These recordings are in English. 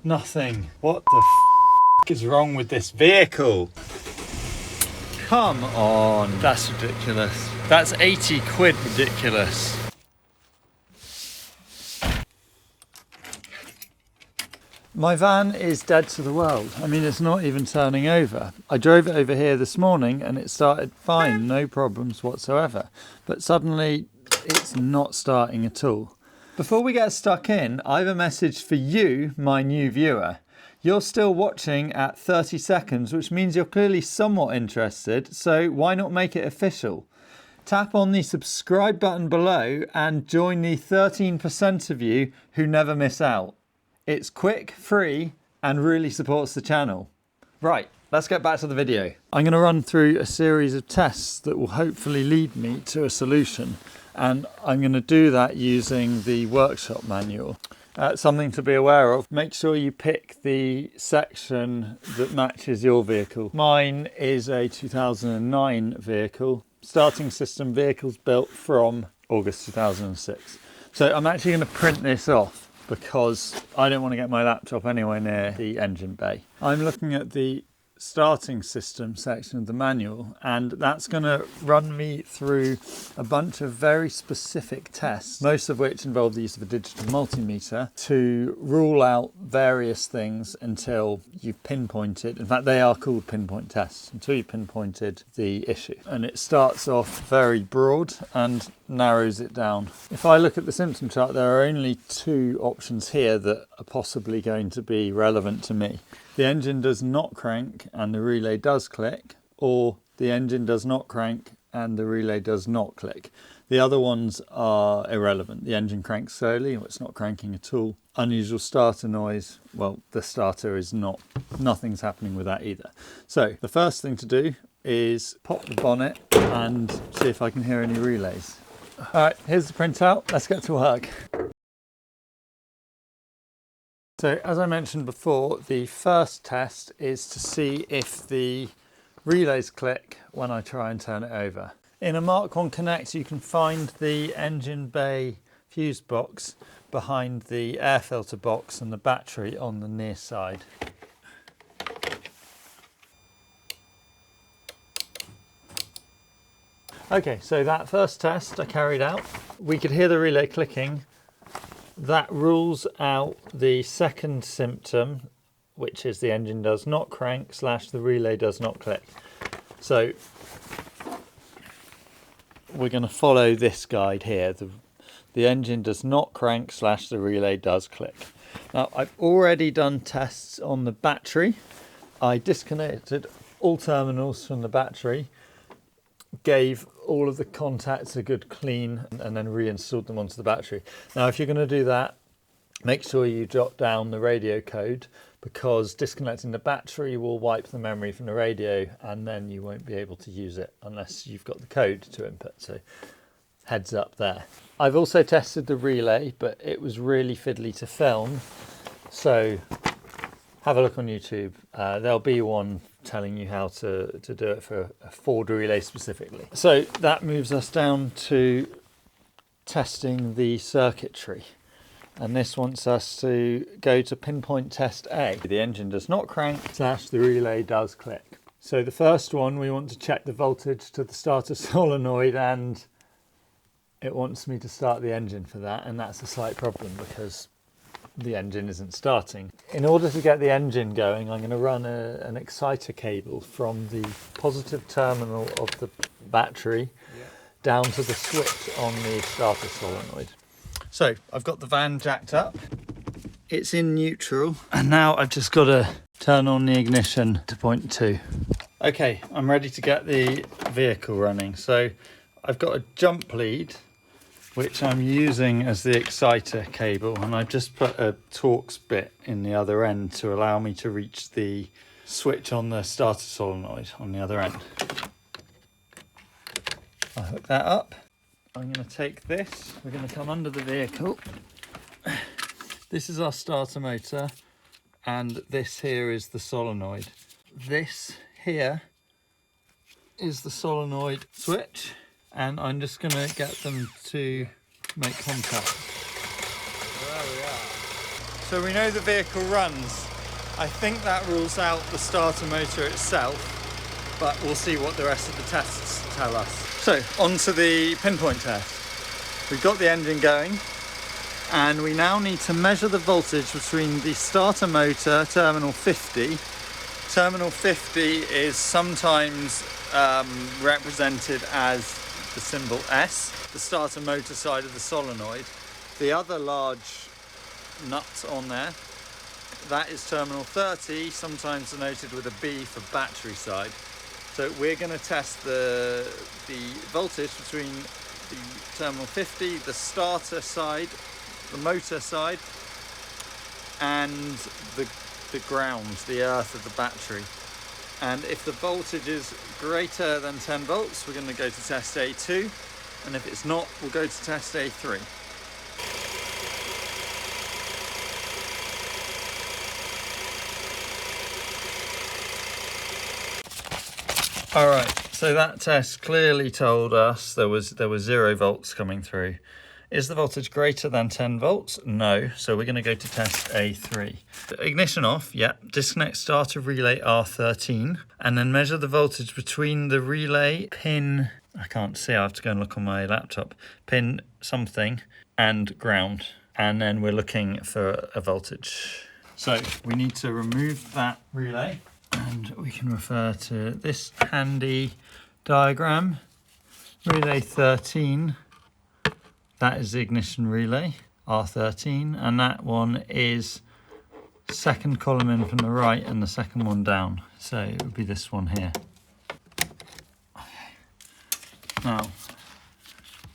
Nothing. What the f is wrong with this vehicle? Come on. That's ridiculous. That's 80 quid ridiculous. My van is dead to the world. I mean, it's not even turning over. I drove it over here this morning and it started fine, no problems whatsoever. But suddenly it's not starting at all. Before we get stuck in, I have a message for you, my new viewer. You're still watching at 30 seconds, which means you're clearly somewhat interested, so why not make it official? Tap on the subscribe button below and join the 13% of you who never miss out. It's quick, free, and really supports the channel. Right, let's get back to the video. I'm going to run through a series of tests that will hopefully lead me to a solution. And I'm going to do that using the workshop manual. Something to be aware of, make sure you pick the section that matches your vehicle. Mine is a 2009 vehicle. Starting system, vehicles built from August 2006. So I'm actually going to print this off because I don't want to get my laptop anywhere near the engine bay. I'm looking at the starting system section of the manual, and that's going to run me through a bunch of very specific tests, most of which involve the use of a digital multimeter to rule out various things until you've pinpointed, in fact they are called pinpoint tests, until you've pinpointed the issue. And it starts off very broad and narrows it down. If I look at the symptom chart, there are only two options here that are possibly going to be relevant to me. The engine does not crank and the relay does click, or the engine does not crank and the relay does not click. The other ones are irrelevant. The engine cranks slowly, or it's not cranking at all. Unusual starter noise, well, the starter is not, nothing's happening with that either. So the first thing to do is pop the bonnet and see if I can hear any relays. All right, here's the printout, let's get to work. So as I mentioned before, the first test is to see if the relays click when I try and turn it over. In a Mark 1 Connect, you can find the engine bay fuse box behind the air filter box and the battery on the near side. Okay, so that first test I carried out, we could hear the relay clicking. That rules out the second symptom, which is the engine does not crank / the relay does not click. So we're going to follow this guide here. The engine does not crank / the relay does click. Now I've already done tests on the battery. I disconnected all terminals from the battery, gave all of the contacts a good clean, and then reinstalled them onto the battery. Now if you're going to do that, make sure you jot down the radio code, because disconnecting the battery will wipe the memory from the radio and then you won't be able to use it unless you've got the code to input, so heads up there. I've also tested the relay, but it was really fiddly to film, so have a look on YouTube. There'll be one telling you how to do it for a Ford relay specifically. So that moves us down to testing the circuitry. And this wants us to go to pinpoint test A. The engine does not crank / the relay does click. So the first one, we want to check the voltage to the starter solenoid, and it wants me to start the engine for that, and that's a slight problem because the engine isn't starting. In order to get the engine going, I'm going to run an exciter cable from the positive terminal of the battery down to the switch on the starter solenoid. So I've got the van jacked up, it's in neutral, and now I've just got to turn on the ignition to 0.2. Okay, I'm ready to get the vehicle running. So I've got a jump lead, which I'm using as the exciter cable, and I've just put a Torx bit in the other end to allow me to reach the switch on the starter solenoid on the other end. I'll hook that up. I'm going to take this, we're going to come under the vehicle. This is our starter motor, and this here is the solenoid. This here is the solenoid switch, and I'm just going to get them to make contact. There we are. So we know the vehicle runs. I think that rules out the starter motor itself, but we'll see what the rest of the tests tell us. So on to the pinpoint test. We've got the engine going, and we now need to measure the voltage between the starter motor terminal 50. Terminal 50 is sometimes represented as the symbol S, the starter motor side of the solenoid. The other large nut on there, that is terminal 30, sometimes denoted with a B for battery side. So we're going to test the voltage between the terminal 50, the starter side, the motor side, and the ground, the earth of the battery. And if the voltage is greater than 10 volts, we're going to go to test A2, and if it's not, we'll go to test A3. All right, so that test clearly told us there was 0 volts coming through. Is the voltage greater than 10 volts? No, so we're going to go to test A3. Ignition off, yeah. Disconnect starter relay R13, and then measure the voltage between the relay pin, I can't see, I have to go and look on my laptop, pin something, and ground. And then we're looking for a voltage. So we need to remove that relay, and we can refer to this handy diagram. Relay 13. That is the ignition relay, R13, and that one is second column in from the right and the second one down. So it would be this one here. Okay. Now,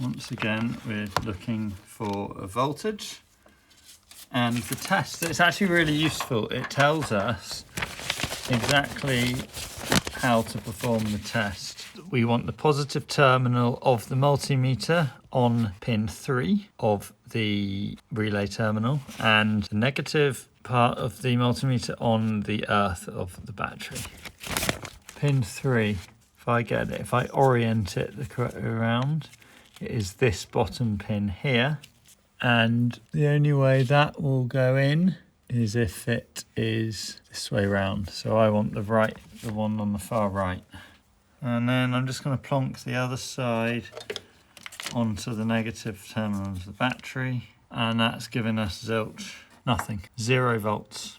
once again, we're looking for a voltage. And the test, it's actually really useful. It tells us exactly how to perform the test. We want the positive terminal of the multimeter on pin 3 of the relay terminal, and the negative part of the multimeter on the earth of the battery. Pin 3, if I orient it the correct way around, it is this bottom pin here, and the only way that will go in is if it is this way round. So I want the one on the far right. And then I'm just going to plonk the other side onto the negative terminal of the battery, and that's giving us zilch, nothing, 0 volts.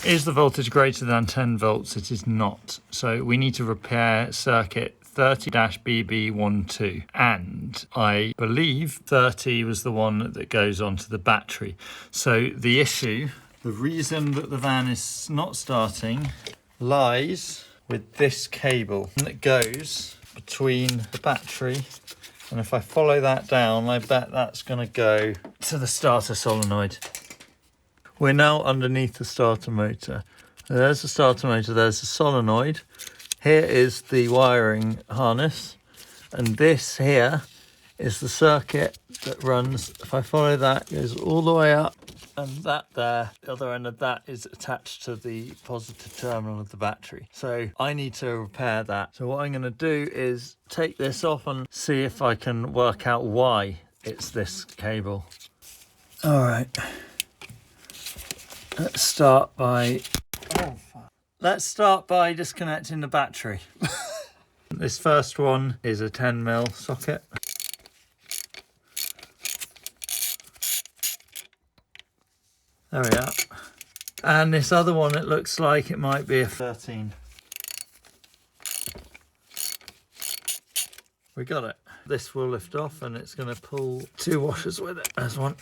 Is the voltage greater than 10 volts? It is not. So we need to repair circuit 30-BB12, and I believe 30 was the one that goes onto the battery. So the issue, the reason that the van is not starting, lies with this cable that goes between the battery, and if I follow that down, I bet that's going to go to the starter solenoid. We're now underneath the starter motor. There's the starter motor, there's the solenoid. Here is the wiring harness, and this here is the circuit that runs. If I follow that, it goes all the way up, and that there, the other end of that is attached to the positive terminal of the battery. So I need to repair that. So what I'm going to do is take this off and see if I can work out why it's this cable. All right. Let's start by disconnecting the battery. This first one is a 10mm socket. There we are. And this other one, it looks like it might be a 13. We got it. This will lift off, and it's going to pull 2 washers with it. There's one.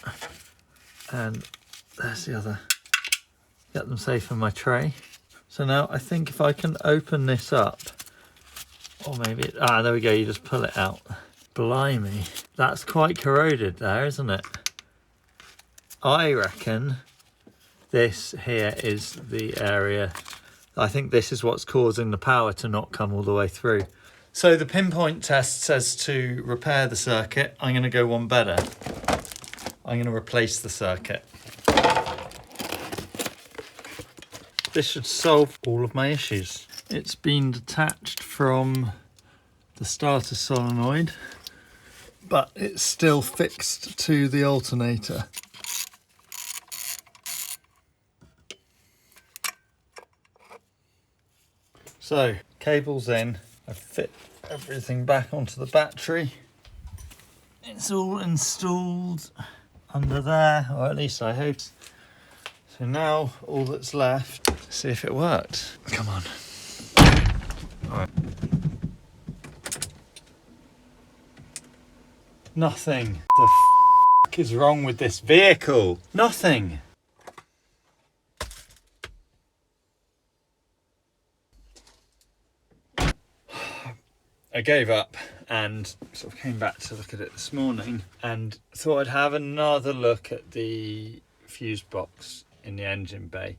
And there's the other. Get them safe in my tray. So now I think if I can open this up, or maybe, there we go, you just pull it out. Blimey, that's quite corroded there, isn't it? I reckon this here is the area. I think this is what's causing the power to not come all the way through. So the pinpoint test says to repair the circuit. I'm going to go one better. I'm going to replace the circuit. This should solve all of my issues. It's been detached from the starter solenoid, but it's still fixed to the alternator. So, cables in, I've fit everything back onto the battery. It's all installed under there, or at least I hope. So now all that's left, see if it worked. Come on. All right. Nothing. The f is wrong with this vehicle? Nothing. I gave up and sort of came back to look at it this morning and thought I'd have another look at the fuse box in the engine bay.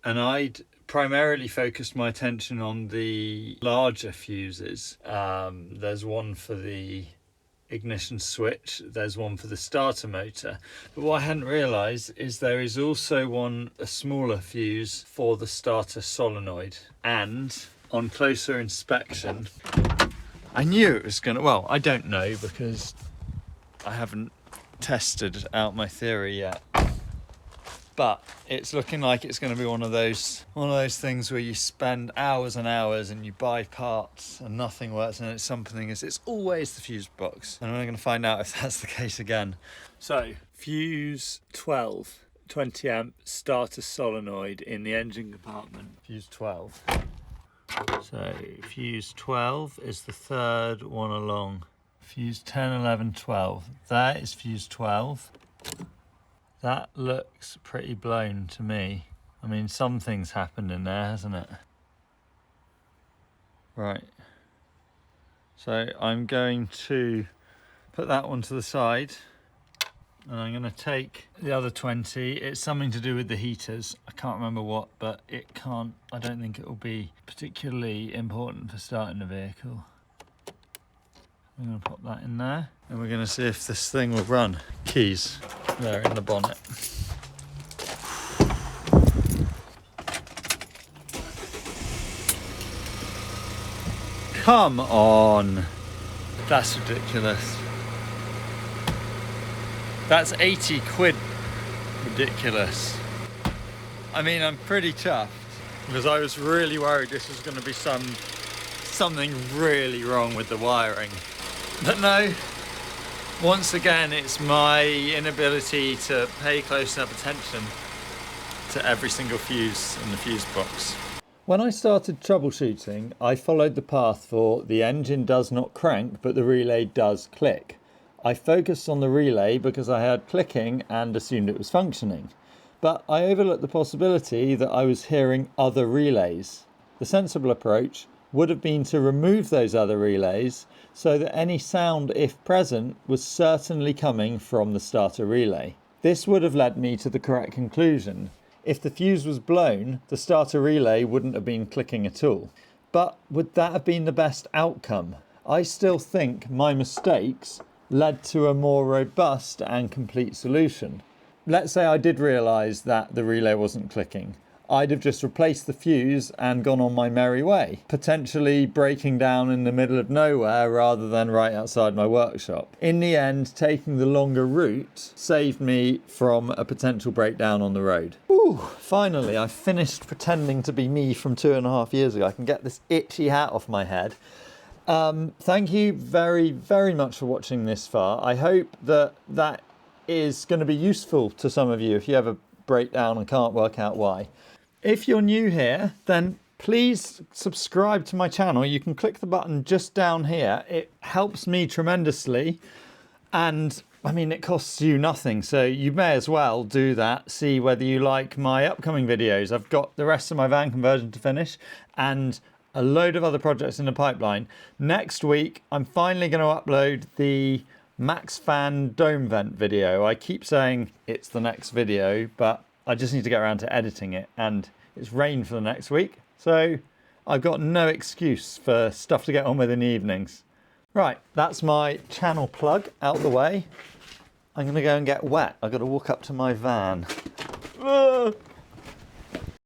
And I'd primarily focused my attention on the larger fuses. There's one for the ignition switch, there's one for the starter motor, but what I hadn't realised is there is also a smaller fuse for the starter solenoid. And on closer inspection, I knew it was gonna, well, I don't know because I haven't tested out my theory yet, but it's looking like it's going to be one of those things where you spend hours and hours and you buy parts and nothing works, and it's always the fuse box, and I'm going to find out if that's the case again. So fuse 12, 20 amp starter solenoid in the engine compartment, fuse 12. So fuse 12 is the third one along. Fuse 10, 11, 12. That is fuse 12. That looks pretty blown to me. I mean, something's happened in there, hasn't it? Right. So I'm going to put that one to the side, and I'm going to take the other 20. It's something to do with the heaters. I can't remember what, but I don't think it will be particularly important for starting the vehicle. I'm going to pop that in there, and we're going to see if this thing will run. Keys, there in the bonnet. Come on! That's ridiculous. That's 80 quid ridiculous. I mean, I'm pretty chuffed because I was really worried this was going to be something really wrong with the wiring. But no, once again, it's my inability to pay close enough attention to every single fuse in the fuse box. When I started troubleshooting, I followed the path for the engine does not crank, but the relay does click. I focused on the relay because I heard clicking and assumed it was functioning. But I overlooked the possibility that I was hearing other relays. The sensible approach would have been to remove those other relays so that any sound, if present, was certainly coming from the starter relay. This would have led me to the correct conclusion. If the fuse was blown, the starter relay wouldn't have been clicking at all. But would that have been the best outcome? I still think my mistakes led to a more robust and complete solution. Let's say I did realise that the relay wasn't clicking. I'd have just replaced the fuse and gone on my merry way, potentially breaking down in the middle of nowhere rather than right outside my workshop. In the end, taking the longer route saved me from a potential breakdown on the road. Ooh, finally, I finished pretending to be me from 2.5 years ago. I can get this itchy hat off my head. Thank you very, very much for watching this far. I hope that is going to be useful to some of you if you have a breakdown and can't work out why. If you're new here, then please subscribe to my channel. You can click the button just down here. It helps me tremendously, and I mean, it costs you nothing, so you may as well do that. See whether you like my upcoming videos. I've got the rest of my van conversion to finish and a load of other projects in the pipeline. Next week, I'm finally going to upload the Max Fan Dome Vent video. I keep saying it's the next video, but I just need to get around to editing it, and it's rained for the next week, so I've got no excuse for stuff to get on with in the evenings. Right, that's my channel plug out the way. I'm going to go and get wet. I've got to walk up to my van.